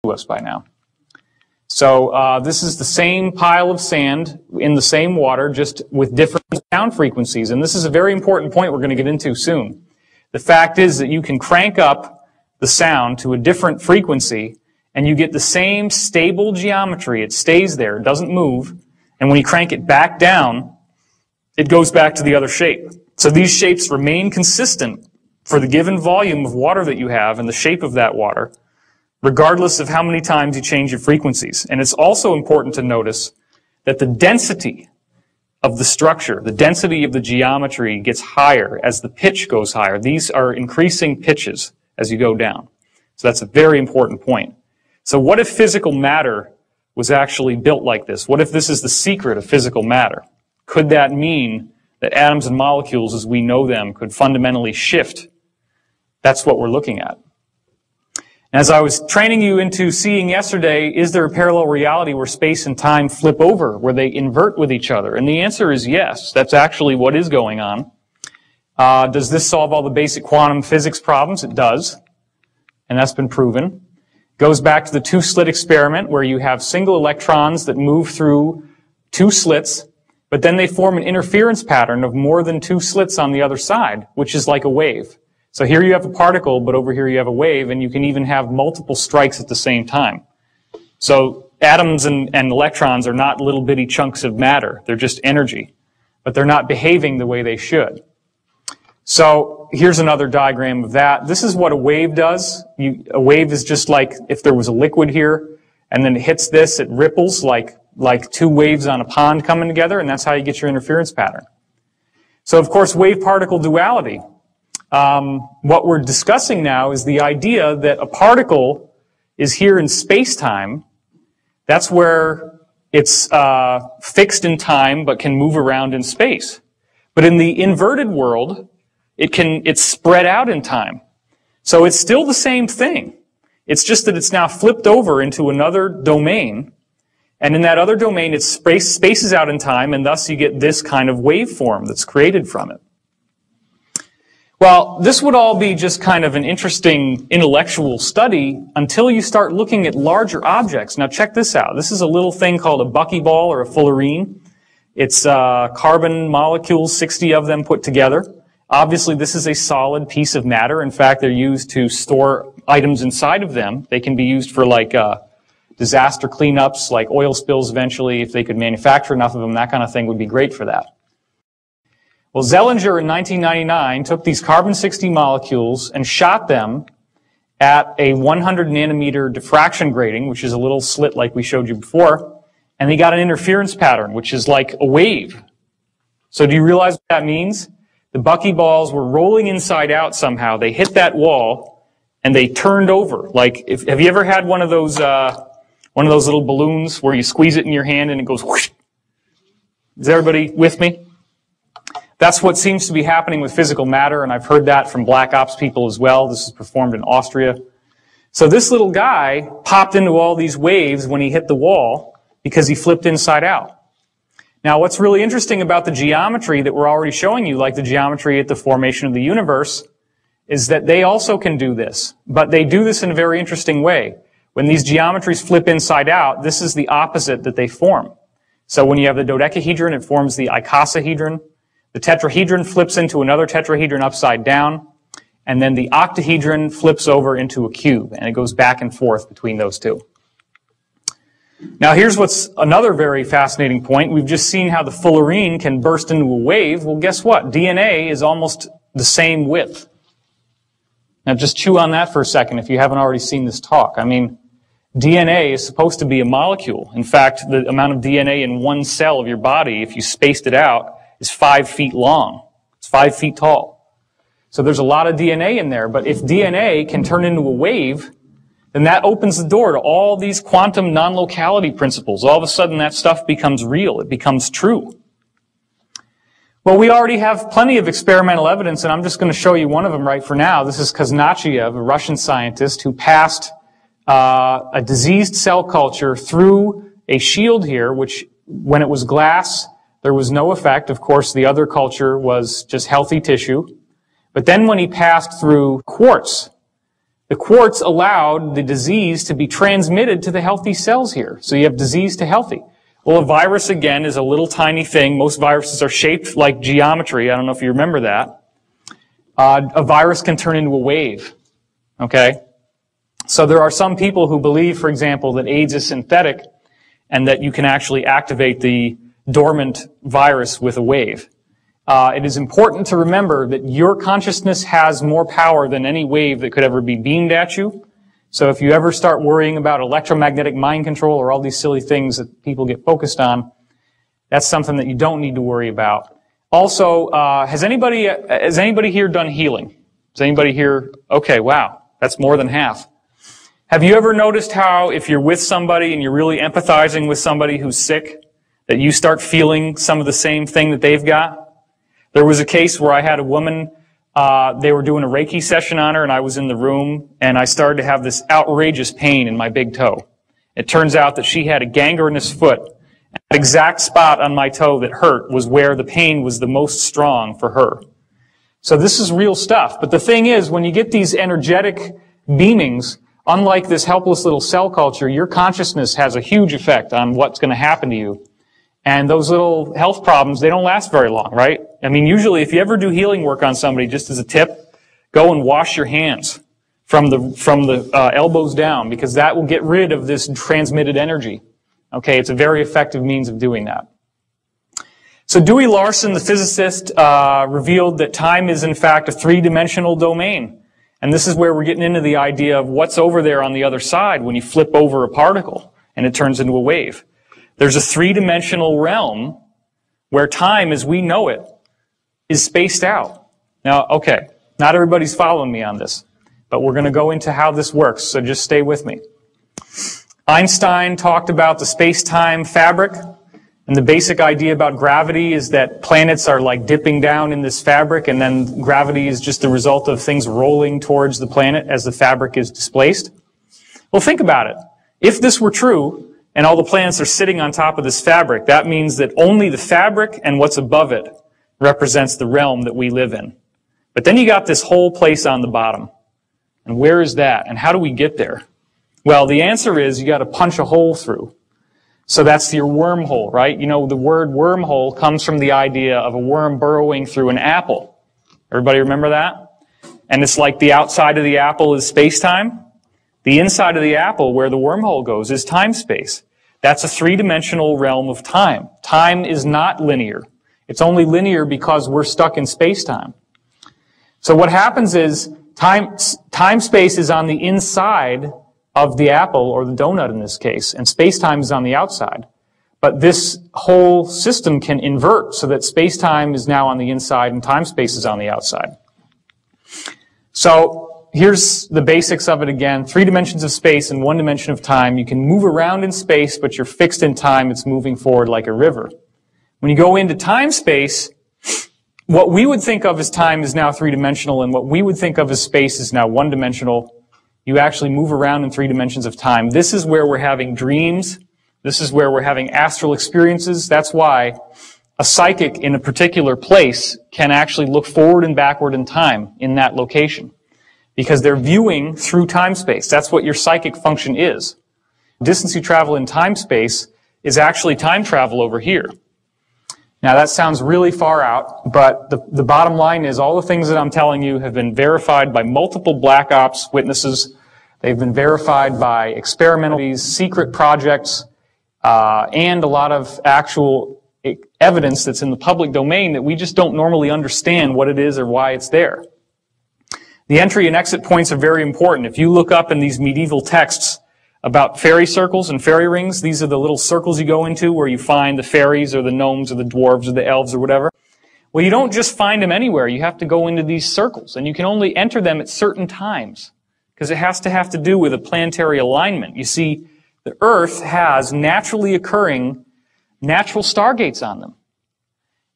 to us by now. So this is the same pile of sand in the same water, just with different sound frequencies. And this is a very important point we're going to get into soon. The fact is that you can crank up the sound to a different frequency, and you get the same stable geometry. It stays there, it doesn't move. And when you crank it back down, it goes back to the other shape. So these shapes remain consistent for the given volume of water that you have and the shape of that water, regardless of how many times you change your frequencies. And it's also important to notice that the density of the structure, the density of the geometry gets higher as the pitch goes higher. These are increasing pitches as you go down. So that's a very important point. So what if physical matter was actually built like this? What if this is the secret of physical matter? Could that mean that atoms and molecules as we know them could fundamentally shift? That's what we're looking at. As I was training you into seeing yesterday, is there a parallel reality where space and time flip over, where they invert with each other? And the answer is yes. That's actually what is going on. Does this solve all the basic quantum physics problems? It does. And that's been proven. Goes back to the two-slit experiment, where you have single electrons that move through two slits, but then they form an interference pattern of more than two slits on the other side, which is like a wave. So here you have a particle, but over here you have a wave, and you can even have multiple strikes at the same time. So atoms and electrons are not little bitty chunks of matter. They're just energy. But they're not behaving the way they should. So here's another diagram of that. This is what a wave does. A wave is just like if there was a liquid here, and then it hits this, it ripples like two waves on a pond coming together, and that's how you get your interference pattern. So of course, wave-particle duality. What we're discussing now is the idea that a particle is here in space-time. That's where it's fixed in time but can move around in space. But in the inverted world, it's spread out in time. So it's still the same thing. It's just that it's now flipped over into another domain. And in that other domain, it spaces out in time, and thus you get this kind of waveform that's created from it. Well, this would all be just kind of an interesting intellectual study until you start looking at larger objects. Now check this out. This is a little thing called a buckyball or a fullerene. It's carbon molecules, 60 of them put together. Obviously, this is a solid piece of matter. In fact, they're used to store items inside of them. They can be used for like disaster cleanups, like oil spills eventually. If they could manufacture enough of them, that kind of thing would be great for that. Well, Zellinger in 1999 took these carbon-60 molecules and shot them at a 100 nanometer diffraction grating, which is a little slit like we showed you before, and he got an interference pattern, which is like a wave. So do you realize what that means? The buckyballs were rolling inside out somehow. They hit that wall, and they turned over. Like, have you ever had one of those little balloons where you squeeze it in your hand and it goes whoosh? Is everybody with me? That's what seems to be happening with physical matter, and I've heard that from black ops people as well. This is performed in Austria. So this little guy popped into all these waves when he hit the wall because he flipped inside out. Now, what's really interesting about the geometry that we're already showing you, like the geometry at the formation of the universe, is that they also can do this. But they do this in a very interesting way. When these geometries flip inside out, this is the opposite that they form. So when you have the dodecahedron, it forms the icosahedron. The tetrahedron flips into another tetrahedron upside down, and then the octahedron flips over into a cube, and it goes back and forth between those two. Now here's what's another very fascinating point. We've just seen how the fullerene can burst into a wave. Well, guess what? DNA is almost the same width. Now just chew on that for a second if you haven't already seen this talk. I mean, DNA is supposed to be a molecule. In fact, the amount of DNA in one cell of your body, if you spaced it out, is 5 feet long. It's 5 feet tall. So there's a lot of DNA in there, but if DNA can turn into a wave, then that opens the door to all these quantum non-locality principles. All of a sudden that stuff becomes real. It becomes true. Well, we already have plenty of experimental evidence, and I'm just going to show you one of them right for now. This is Kuznachiev, a Russian scientist who passed a diseased cell culture through a shield here, which when it was glass, there was no effect. Of course, the other culture was just healthy tissue. But then when he passed through quartz, The quartz allowed the disease to be transmitted to the healthy cells here. So you have disease to healthy. Well, a virus, again, is a little tiny thing. Most viruses are shaped like geometry. I don't know if you remember that. A virus can turn into a wave. Okay? So there are some people who believe, for example, that AIDS is synthetic and that you can actually activate the dormant virus with a wave. It is important to remember that your consciousness has more power than any wave that could ever be beamed at you. So if you ever start worrying about electromagnetic mind control or all these silly things that people get focused on, that's something that you don't need to worry about. Also, has anybody here done healing? Has anybody here? Okay, wow, that's more than half. Have you ever noticed how if you're with somebody and you're really empathizing with somebody who's sick, that you start feeling some of the same thing that they've got? There was a case where I had a woman, they were doing a Reiki session on her, and I was in the room, and I started to have this outrageous pain in my big toe. It turns out that she had a gangrenous foot. That exact spot on my toe that hurt was where the pain was the most strong for her. So this is real stuff. But the thing is, when you get these energetic beamings, unlike this helpless little cell culture, your consciousness has a huge effect on what's going to happen to you. And those little health problems, they don't last very long, right? I mean, usually if you ever do healing work on somebody, just as a tip, go and wash your hands from the elbows down, because that will get rid of this transmitted energy. Okay, it's a very effective means of doing that. So Dewey Larson, the physicist, revealed that time is in fact a three-dimensional domain. And this is where we're getting into the idea of what's over there on the other side when you flip over a particle and it turns into a wave. There's a three-dimensional realm where time as we know it is spaced out. Now, okay, not everybody's following me on this, but we're going to go into how this works, so just stay with me. Einstein talked about the space-time fabric, and the basic idea about gravity is that planets are like dipping down in this fabric, and then gravity is just the result of things rolling towards the planet as the fabric is displaced. Well, think about it. If this were true, and all the planets are sitting on top of this fabric, that means that only the fabric and what's above it represents the realm that we live in. But then you got this whole place on the bottom. And where is that? And how do we get there? Well, the answer is you got to punch a hole through. So that's your wormhole, right? You know, the word wormhole comes from the idea of a worm burrowing through an apple. Everybody remember that? And it's like the outside of the apple is space-time. The inside of the apple, where the wormhole goes, is time-space. That's a three-dimensional realm of time. Time is not linear. It's only linear because we're stuck in space-time. So what happens is time-space is on the inside of the apple, or the donut in this case, and space-time is on the outside. But this whole system can invert so that space-time is now on the inside and time-space is on the outside. So here's the basics of it again. 3 dimensions of space and 1 dimension of time. You can move around in space, but you're fixed in time. It's moving forward like a river. When you go into time-space, what we would think of as time is now 3-dimensional, and what we would think of as space is now 1-dimensional. You actually move around in 3 dimensions of time. This is where we're having dreams. This is where we're having astral experiences. That's why a psychic in a particular place can actually look forward and backward in time in that location, because they're viewing through time-space. That's what your psychic function is. The distance you travel in time-space is actually time travel over here. Now that sounds really far out, but the bottom line is all the things that I'm telling you have been verified by multiple black ops witnesses. They've been verified by experimental, secret projects, and a lot of actual evidence that's in the public domain that we just don't normally understand what it is or why it's there. The entry and exit points are very important. If you look up in these medieval texts about fairy circles and fairy rings, these are the little circles you go into where you find the fairies or the gnomes or the dwarves or the elves or whatever. Well, you don't just find them anywhere. You have to go into these circles, and you can only enter them at certain times because it has to have to do with a planetary alignment. You see, the Earth has naturally occurring natural stargates on them.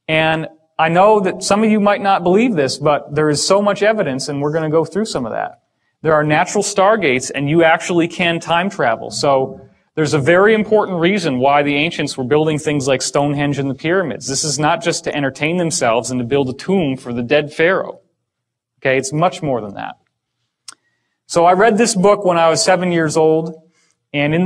And I know that some of you might not believe this, but there is so much evidence, and we're going to go through some of that. There are natural stargates, and you actually can time travel. So there's a very important reason why the ancients were building things like Stonehenge and the pyramids. This is not just to entertain themselves and to build a tomb for the dead pharaoh. Okay, it's much more than that. So I read this book when I was 7 years old, and in the